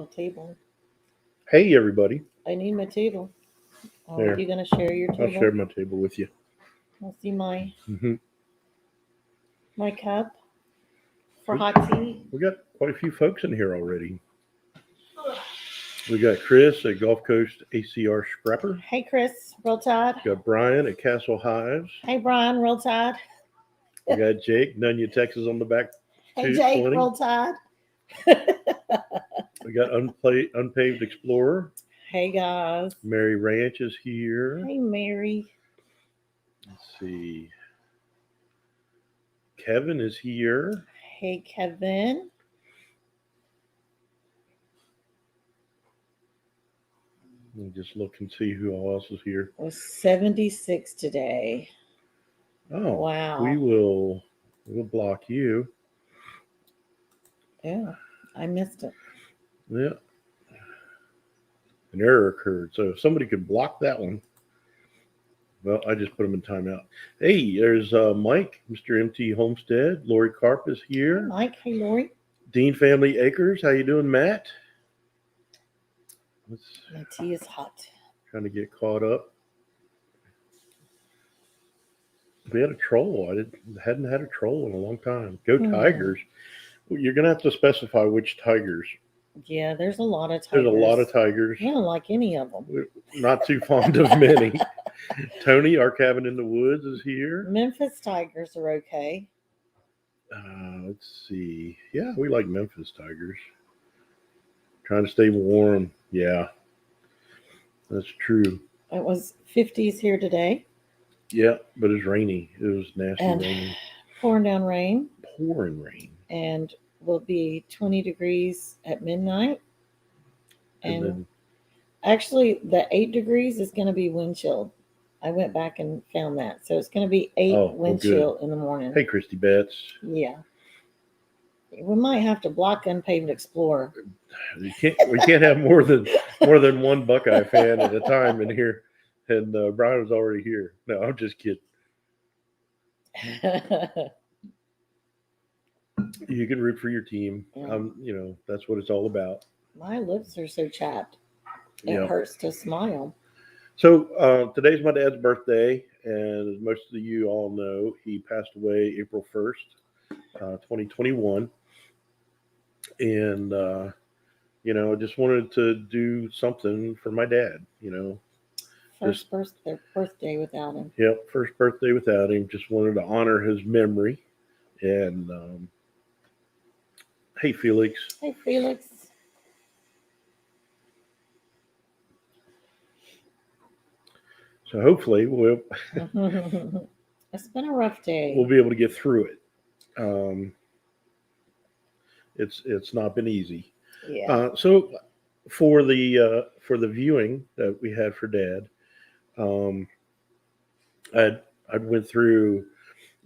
table. Hey, everybody. I need my table. Oh, There. are you going to share your I'll table? share my table with you. I'll see my hmm cup for Oops. hot tea. We got quite a few folks in here already. We got Chris at Gulf Coast ACR Scrapper. Hey, Chris, Real Tide. We got Brian at Castle Hives. Hey, Brian, Real Tide. We got Jake, Nunya, Texas on the back. Hey, Jake, 220. Real Tide. We got Unpaved Explorer. Hey, guys. Mary Ranch is here. Hey, Mary. Let's see. Kevin is here. Hey, Kevin. Let me just look and see who else is here. It was 76 today. Oh, wow. We'll block you. Yeah, I missed it. Yeah. An error occurred. So if somebody could block that one. Well, I just put them in timeout. Hey, there's Mike, Mr. MT Homestead. Lori Karp is here. Hey, Mike. Hey, Lori. Dean Family Acres. How you doing, Matt? My tea is hot. Trying to get caught up. We had a troll. Hadn't had a troll in a long time. Go Tigers. Well, you're going to have to specify which Tigers. Yeah, there's a lot of tigers. There's a lot of tigers. I don't like any of them. We're not too fond of many. Tony, our cabin in the woods, is here. Memphis Tigers are okay. Let's see. Yeah, we like Memphis Tigers. Trying to stay warm. Yeah, that's true. It was 50s here today. Yeah, but it's rainy. It was nasty and raining. Pouring down rain. Pouring rain. And will be 20 degrees at midnight. And then, actually, the 8 degrees is going to be wind chill. I went back and found that. So it's going to be 8 wind chill in the morning. Hey, Christy Betts. Yeah. We might have to block Unpaved Explorer. We can't have more than one Buckeye fan at a time in here. And Brian was already here. No, I'm just kidding. You can root for your team. Yeah. That's what it's all about. My lips are so chapped. It hurts to smile. So today's my dad's birthday, and as most of you all know, he passed away April 1st, 2021. And I just wanted to do something for my dad. First birthday without him. Yep, first birthday without him. Just wanted to honor his memory. And hey, Felix. Hey, Felix. So hopefully it's been a rough day. We'll be able to get through it. It's not been easy. Yeah. So for the viewing that we had for Dad, I went through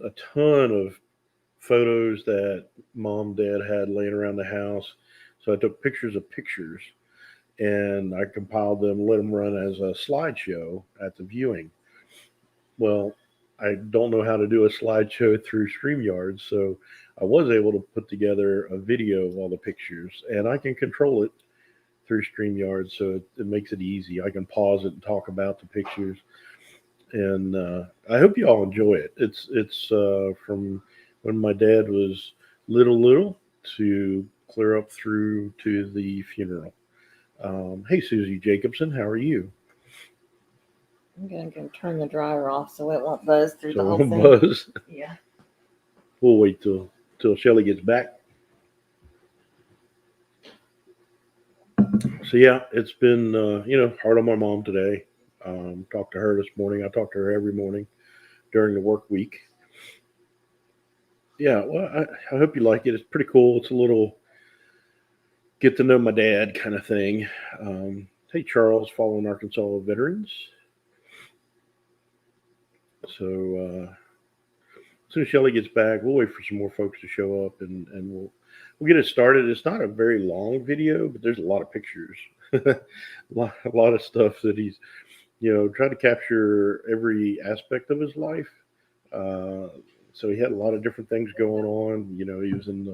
a ton of photos that Mom and Dad had laying around the house. So I took pictures of pictures, and I compiled them, let them run as a slideshow at the viewing. Well, I don't know how to do a slideshow through StreamYard, so I was able to put together a video of all the pictures, and I can control it through StreamYard, so it makes it easy. I can pause it and talk about the pictures, and I hope you all enjoy it. It's from when my dad was little to clear up through to the funeral. Hey, Susie Jacobson, how are you? I'm going to turn the dryer off so it won't buzz through the whole thing. Buzz. Yeah. We'll wait till Shelly gets back. So yeah, it's been hard on my mom today. Talked to her this morning. I talk to her every morning during the work week. Yeah, well, I hope you like it. It's pretty cool. It's a little get to know my dad kind of thing. Hey, Charles, Fallen Arkansas Veterans. So as soon as Shelly gets back, we'll wait for some more folks to show up, and we'll get it started. It's not a very long video, but there's a lot of pictures, a lot of stuff that he's, tried to capture every aspect of his life. So he had a lot of different things going on. He was in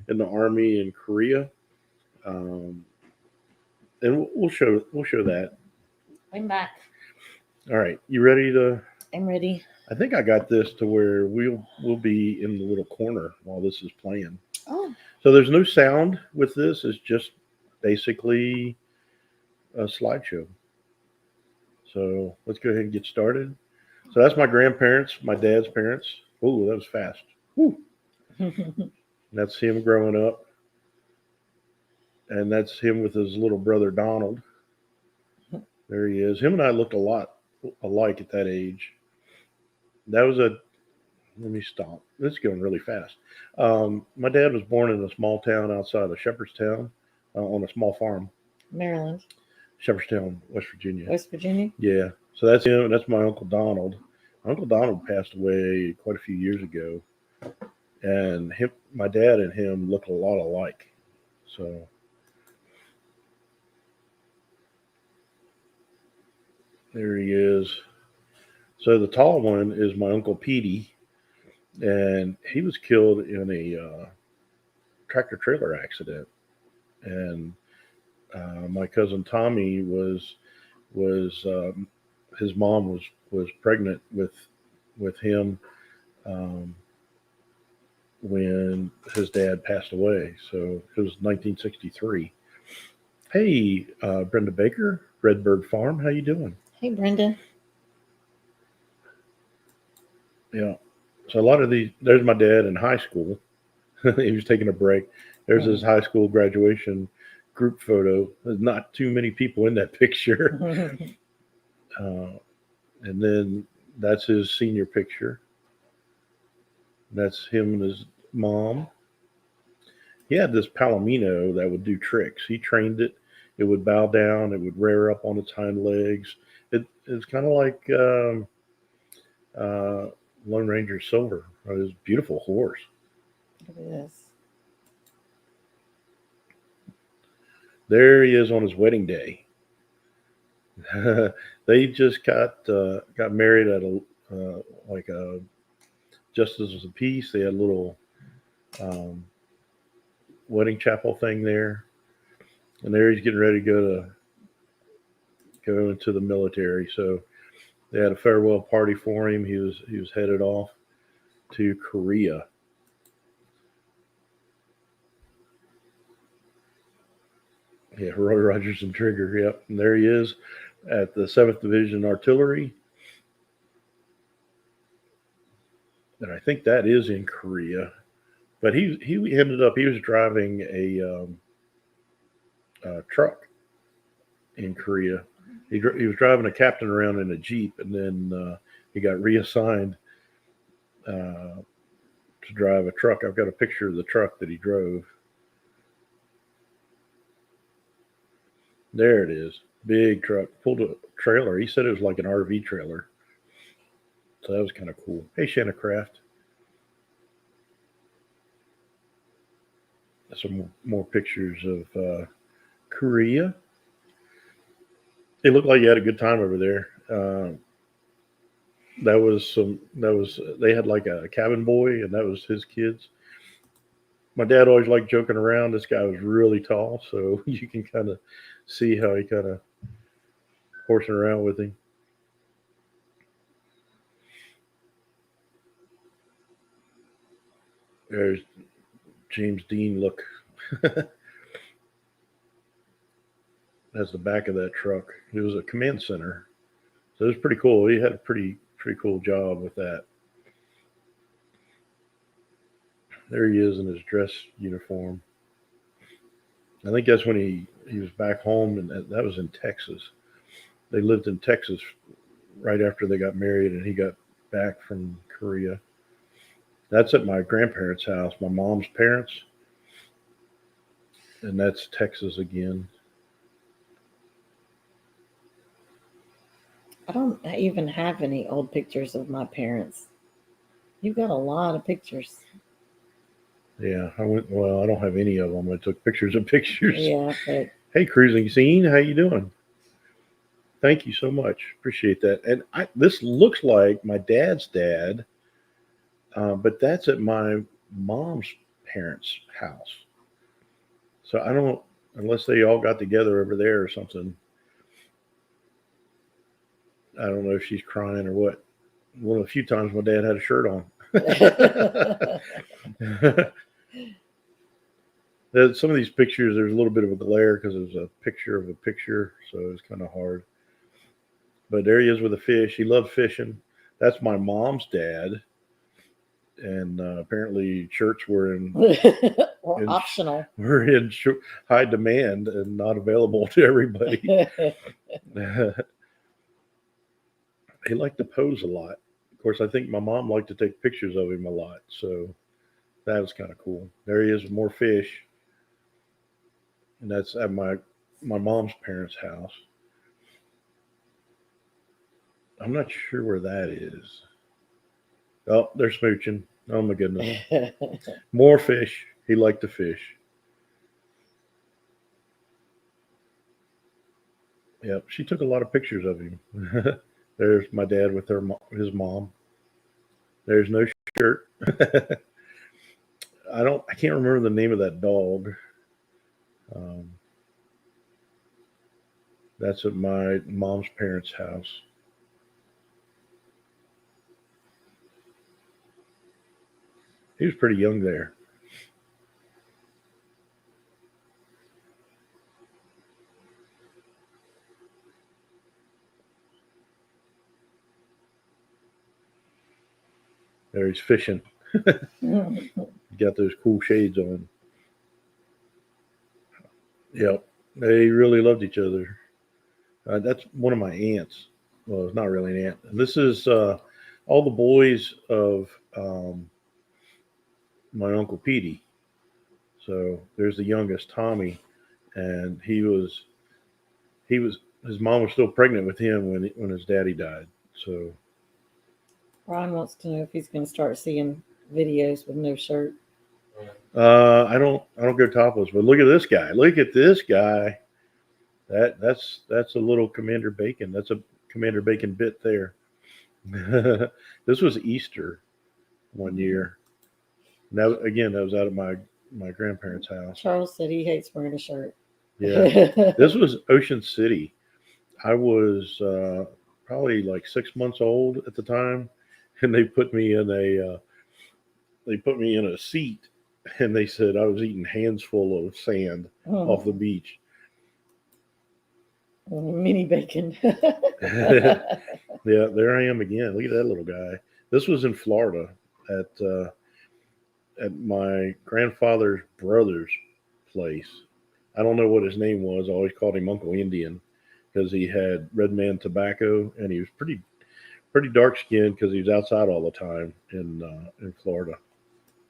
the Army in Korea. and we'll show that. I'm back. All right, you ready to? I'm ready. I think I got this to where we'll be in the little corner while this is playing. Oh. So there's no sound with this. It's just basically a slideshow. So let's go ahead and get started. So that's my grandparents, my dad's parents. Oh, that was fast. Woo. That's him growing up. And that's him with his little brother Donald. There he is. Him and I looked a lot alike at that age. That was a, let me stop. This is going really fast. My dad was born in a small town outside of Shepherdstown on a small farm. Maryland. Shepherdstown, West Virginia. West Virginia? Yeah. So that's him. That's my Uncle Donald. Uncle Donald passed away quite a few years ago. And my dad and him look a lot alike. So there he is. So the tall one is my Uncle Petey. And he was killed in a tractor trailer accident. And my cousin Tommy was his mom was pregnant with him when his dad passed away. So it was 1963. Hey, Brenda Baker, Redbird Farm. How you doing? Hey, Brenda. Yeah. So a lot of these. There's my dad in high school. He was taking a break. There's his high school graduation group photo. There's not too many people in that picture. And then that's his senior picture. That's him and his mom. He had this palomino that would do tricks. He trained it. It would bow down. It would rear up on its hind legs. It's kind of like Lone Ranger Silver. It was a beautiful horse. It is. There he is on his wedding day. They just got married at a Justice of the Peace. They had a little wedding chapel thing there, and there he's getting ready to go into the military. So they had a farewell party for him. He was headed off to Korea. Yeah, Roy Rogers and Trigger. Yep, and there he is at the 7th Division Artillery. And I think that is in Korea. But he was driving a truck in Korea. He was driving a captain around in a Jeep, and then he got reassigned to drive a truck. I've got a picture of the truck that he drove. There it is. Big truck. Pulled a trailer. He said it was like an RV trailer. So that was kind of cool. Hey, Shanna Craft. Some more pictures of Korea. It looked like you had a good time over there. They had like a cabin boy, and that was his kids. My dad always liked joking around. This guy was really tall, so you can kind of see how he kind of horsing around with him. There's James Dean look. That's the back of that truck. It was a command center. So it was pretty cool. He had a pretty cool job with that. There he is in his dress uniform. I think that's when he was back home, and that was in Texas. They lived in Texas right after they got married, and he got back from Korea. That's at my grandparents' house, my mom's parents. And that's Texas again. I don't even have any old pictures of my parents. You've got a lot of pictures. Yeah, I don't have any of them. I took pictures of pictures. Yeah, but hey, Cruising Scene, how you doing? Thank you so much. Appreciate that. And this looks like my dad's dad, but that's at my mom's parents' house. So I don't unless they all got together over there or something. I don't know if she's crying or what. One of the few times my dad had a shirt on. Some of these pictures, there's a little bit of a glare because it was a picture of a picture, so it was kind of hard. But there he is with a fish. He loved fishing. That's my mom's dad. And apparently shirts were optional. We're in high demand and not available to everybody. He liked to pose a lot. Of course, I think my mom liked to take pictures of him a lot, so that was kind of cool. There he is with more fish, and that's at my mom's parents' house. I'm not sure where that is. Oh, they're smooching. Oh my goodness. More fish. He liked to fish. Yep, she took a lot of pictures of him. There's my dad with his mom. There's no shirt. I can't remember the name of that dog. That's at my mom's parents' house. He was pretty young there. There he's fishing. Got those cool shades on. Yep. They really loved each other. That's one of my aunts. Well, it's not really an aunt. And this is all the boys of my Uncle Petey. So there's the youngest, Tommy, and his mom was still pregnant with him when his daddy died. So Ron wants to know if he's going to start seeing videos with no shirt. I don't go topless, but look at this guy. Look at this guy. That's a little Commander Bacon. That's a Commander Bacon bit there. This was Easter one year. Now again, that was out of my grandparents' house. Charles said he hates wearing a shirt. Yeah, this was Ocean City. I was probably like 6 months old at the time, and they put me in a seat, and they said I was eating hands full of sand off the beach. Mini bacon. Yeah, there I am again. Look at that little guy. This was in Florida at my grandfather's brother's place. I don't know what his name was. I always called him Uncle Indian because he had Red Man tobacco, and he was pretty dark skinned because he was outside all the time in Florida.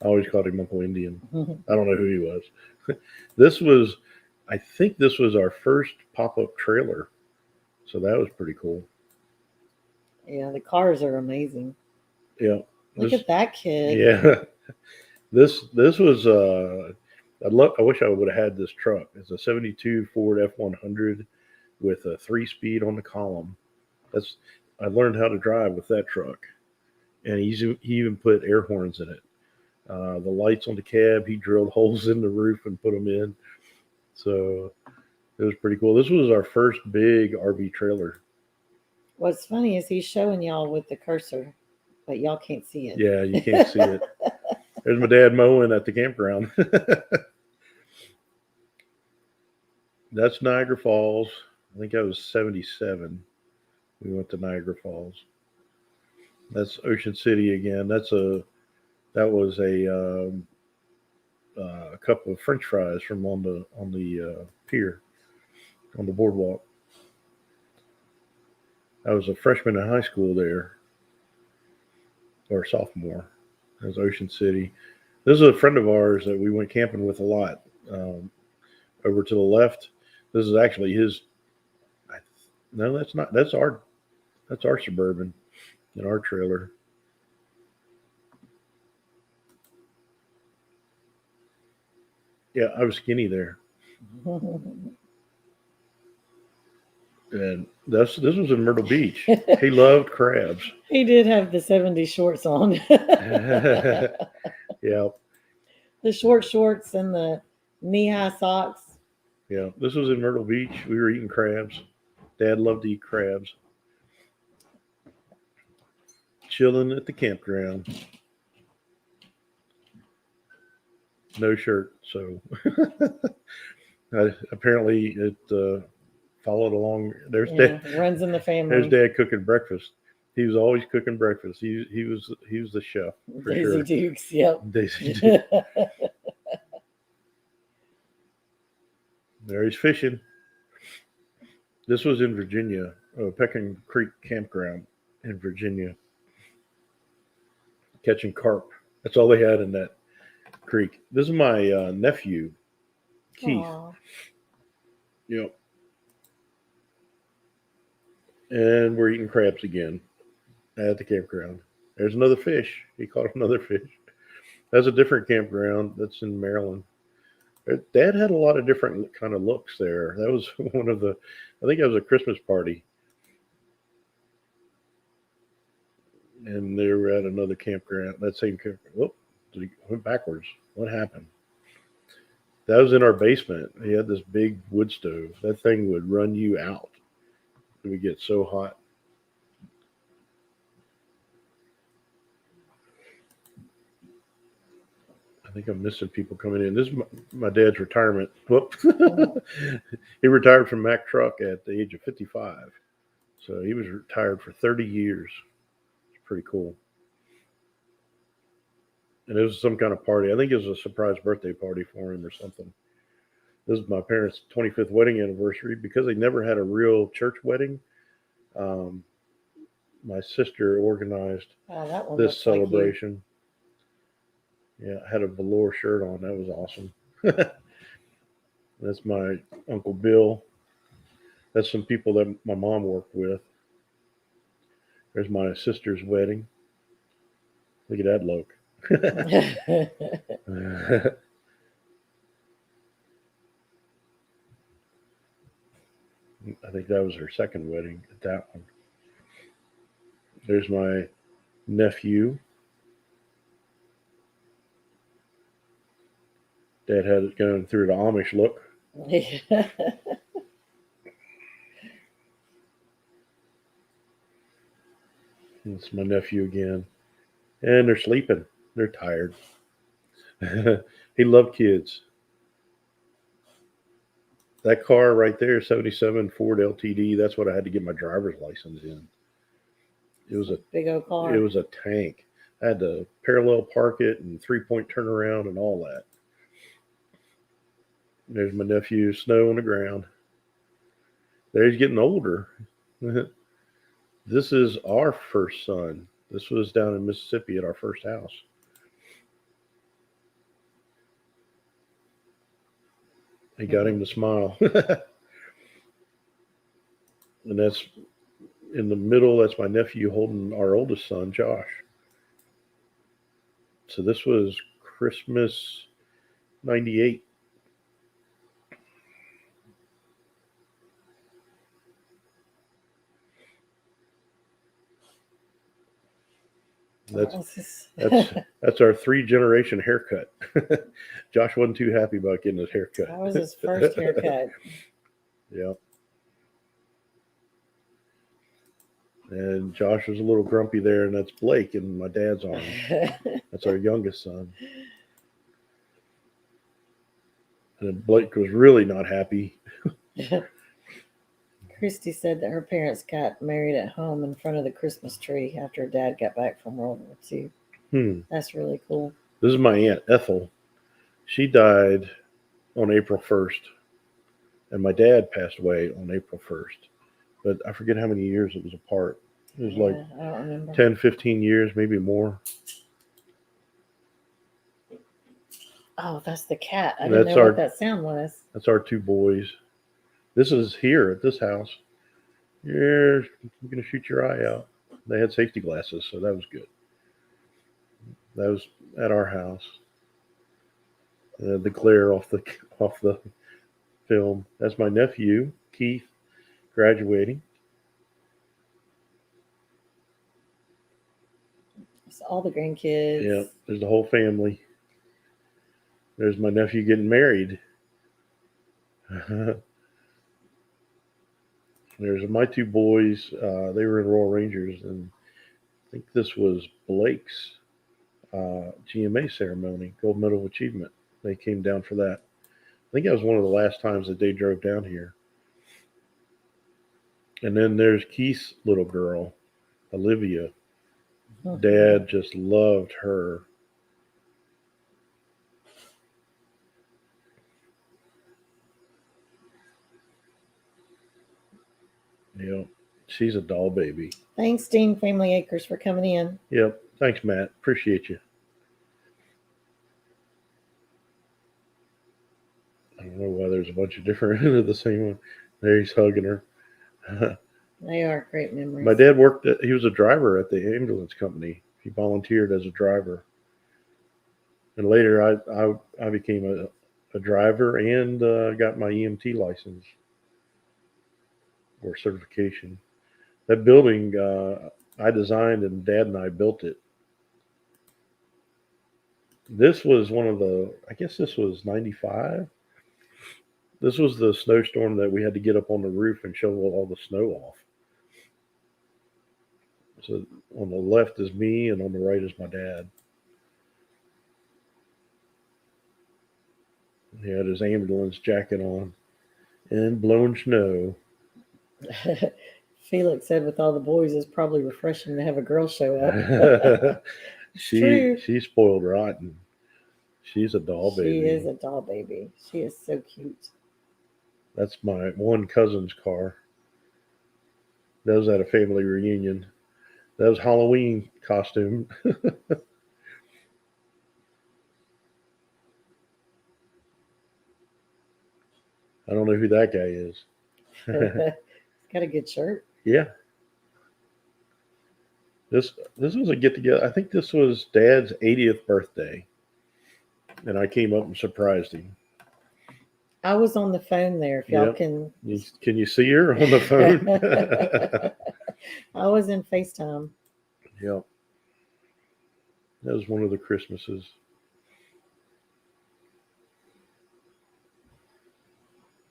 I always called him Uncle Indian. I don't know who he was. I think this was our first pop-up trailer, so that was pretty cool. Yeah, the cars are amazing. Yeah, look at that kid. Yeah, this was I wish I would have had this truck. It's a '72 Ford F100 with a 3-speed on the column. I learned how to drive with that truck, and he even put air horns in it. The lights on the cab, he drilled holes in the roof and put them in. So it was pretty cool. This was our first big RV trailer. What's funny is he's showing y'all with the cursor, but y'all can't see it. Yeah, you can't see it. There's my dad mowing at the campground. That's Niagara Falls. I think I was 77. We went to Niagara Falls. That's Ocean City again. That was a cup of French fries from on the pier, on the boardwalk. I was a freshman in high school there, or sophomore. That was Ocean City. This is a friend of ours that we went camping with a lot. Over to the left, this is actually his. No, that's not. That's our Suburban in our trailer. Yeah, I was skinny there. And this was in Myrtle Beach. He loved crabs. He did have the 70s shorts on. Yeah. The short shorts and the knee-high socks. Yeah, this was in Myrtle Beach. We were eating crabs. Dad loved to eat crabs. Chilling at the campground. No shirt, so apparently it followed along. There's Yeah, Dad. runs in the There's family. Dad cooking breakfast. He was always cooking breakfast. He was the chef for Daisy sure. Dukes. Yep. Daisy Duke. There he's fishing. This was in Virginia, Peckham Creek Campground in Virginia, catching carp. That's all they had in that creek. This is my nephew, Keith. Aw. Yep. And we're eating crabs again at the campground. There's another fish. He caught another fish. That's a different campground. That's in Maryland. Dad had a lot of different kind of looks there. That was one of the, I think that was a Christmas party. And they were at another campground, that same campground. Oh, he went backwards. What happened? That was in our basement. He had this big wood stove. That thing would run you out. It would get so hot. I think I'm missing people coming in. This is my dad's retirement. Whoop. He retired from Mack Truck at the age of 55. So he was retired for 30 years. It's pretty cool. And it was some kind of party. I think it was a surprise birthday party for him or something. This is my parents' 25th wedding anniversary. Because they never had a real church wedding, um, my sister organized Oh, that one this looks like you. celebration. Yeah, I had a velour shirt on. That was awesome. That's my Uncle Bill. That's some people that my mom worked with. There's my sister's wedding. Look at that look. I think that was her second wedding at that one. There's my nephew. Dad had it going through the Amish look. It's my nephew again. And they're sleeping. They're tired. He loved kids. That car right there, 77 Ford LTD, that's what I had to get my driver's license in. It was a big old car. It was a tank. I had to parallel park it and 3-point turnaround and all that. There's my nephew, snow on the ground. There he's getting older. This is our first son. This was down in Mississippi at our first house. He got him to smile. And that's in the middle. That's my nephew holding our oldest son, Josh. So this was Christmas '98. That's our 3-generation haircut. Josh wasn't too happy about getting his haircut. That was his first haircut. Yeah. And Josh was a little grumpy there, and that's Blake in my dad's arm. That's our youngest son. And Blake was really not happy. Christy said that her parents got married at home in front of the Christmas tree after her dad got back from World War II. That's really cool. This is my aunt, Ethel. She died on April 1st, and my dad passed away on April 1st. But I forget how many years it was apart. It was like I don't remember. 10, 15 years, maybe more. Oh, that's the cat. I didn't know what that sound was. That's our 2 boys. This is here at this house. You're going to shoot your eye out. They had safety glasses, so that was good. That was at our house. The glare off the film. That's my nephew, Keith, graduating. It's all the grandkids. Yeah, there's the whole family. There's my nephew getting married. There's my two boys. They were in Royal Rangers, and I think this was Blake's GMA ceremony, Gold Medal of Achievement. They came down for that. I think that was one of the last times that they drove down here. And then there's Keith's little girl, Olivia. Dad just loved her. Yep. She's a doll baby. Thanks, Dean Family Acres, for coming in. Yep. Thanks, Matt. Appreciate you. I don't know why there's a bunch of different of the same one. There he's hugging her. They are great memories. My dad he was a driver at the ambulance company. He volunteered as a driver. And later I became a driver and got my EMT license or certification. That building I designed and Dad and I built it. This was I guess this was 95. This was the snowstorm that we had to get up on the roof and shovel all the snow off. So on the left is me and on the right is my dad. He had his ambulance jacket on and blowing snow. Felix said with all the boys, it's probably refreshing to have a girl show up. She's spoiled rotten. She's a doll baby. She is a doll baby. She is so cute. That's my one cousin's car. That was at a family reunion. That was Halloween costume. I don't know who that guy is. He's got a good shirt. Yeah. This was a get together. I think this was Dad's 80th birthday. And I came up and surprised him. I was on the phone there. If y'all can you see her on the phone? I was in FaceTime. Yep. That was one of the Christmases.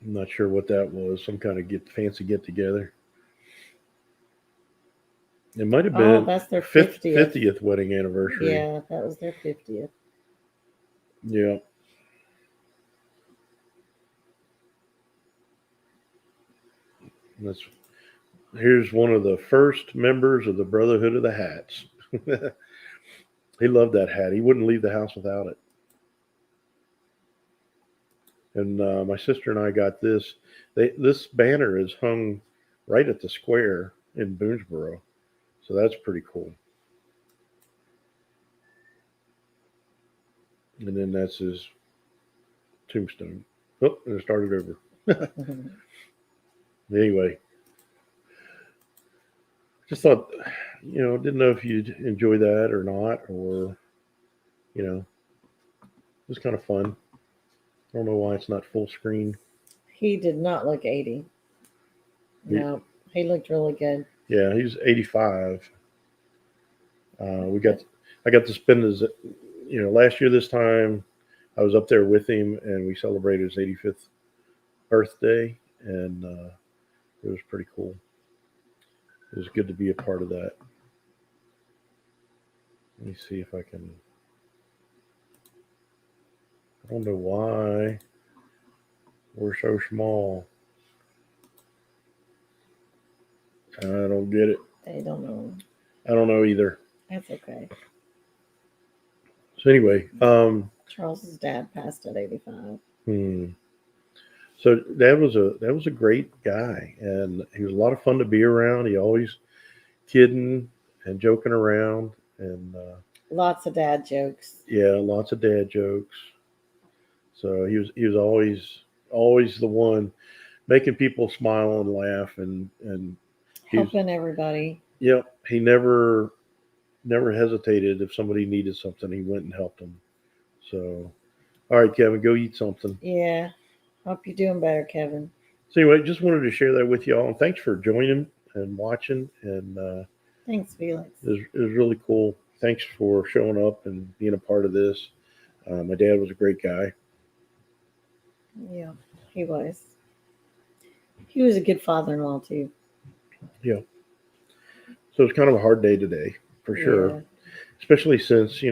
I'm not sure what that was. Some kind of fancy get together. It might have been that's their 50th wedding anniversary. Yeah, that was their 50th. Yeah. Here's one of the first members of the Brotherhood of the Hats. He loved that hat. He wouldn't leave the house without it. And my sister and I got this. This banner is hung right at the square in Boonesboro. So that's pretty cool. And then that's his tombstone. Oh, and it started over. Anyway, just thought, didn't know if you'd enjoy that or not, or, it was kind of fun. I don't know why it's not full screen. He did not look 80. No, he looked really good. Yeah, he's 85. I got to spend his, last year this time, I was up there with him and we celebrated his 85th birthday, and it was pretty cool. It was good to be a part of that. Let me see if I can. I don't know why we're so small. I don't get it. They don't know. I don't know either. That's okay. So anyway, Charles's dad passed at 85. So that was a great guy, and he was a lot of fun to be around. He always kidding and joking around, and lots of dad jokes. Yeah, lots of dad jokes. So he was always the one making people smile and laugh, and helping everybody. Yep, he never hesitated. If somebody needed something, he went and helped them. So, all right, Kevin, go eat something. Yeah. Hope you're doing better, Kevin. So anyway, just wanted to share that with y'all, and thanks for joining and watching. And thanks, Felix. It was really cool. Thanks for showing up and being a part of this. My dad was a great guy. Yeah, He was. He was a good father-in-law too. Yeah. So it's kind of a hard day today, for sure. Yeah. Especially since,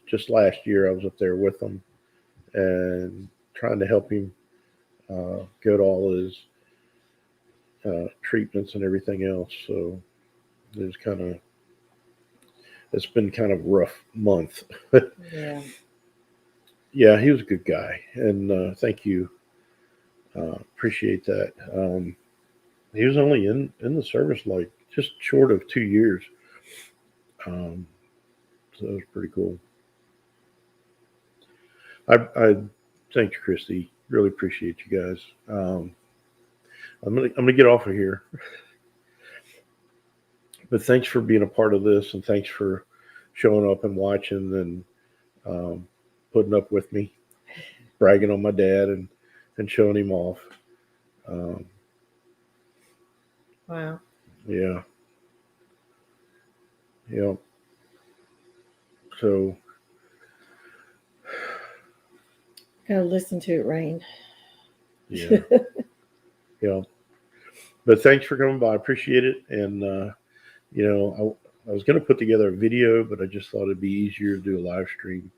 just last year I was up there with him and trying to help him go to all his treatments and everything else. So it's been kind of a rough month. Yeah. Yeah, he was a good guy. And thank you. Appreciate that. He was only in the service like just short of 2 years. So that was pretty cool. I thank you, Christy. Really appreciate you guys. I'm gonna get off of here, but thanks for being a part of this, and thanks for showing up and watching and putting up with me, bragging on my dad and showing him off. Um, Wow. yeah, yeah. So Gotta listen to it rain. yeah, yeah. But thanks for coming by. I appreciate it. And I was going to put together a video, but I just thought it'd be easier to do a live stream.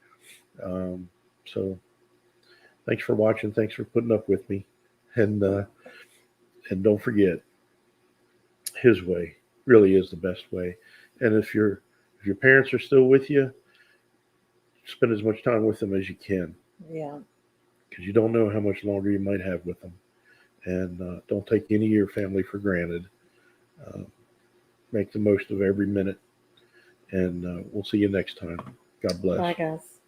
So thanks for watching. Thanks for putting up with me. And don't forget, his way really is the best way. And if your parents are still with you, spend as much time with them as you can. Yeah. Because you don't know how much longer you might have with them. And don't take any of your family for granted. Make the most of every minute. And we'll see you next time. God bless. Bye, guys.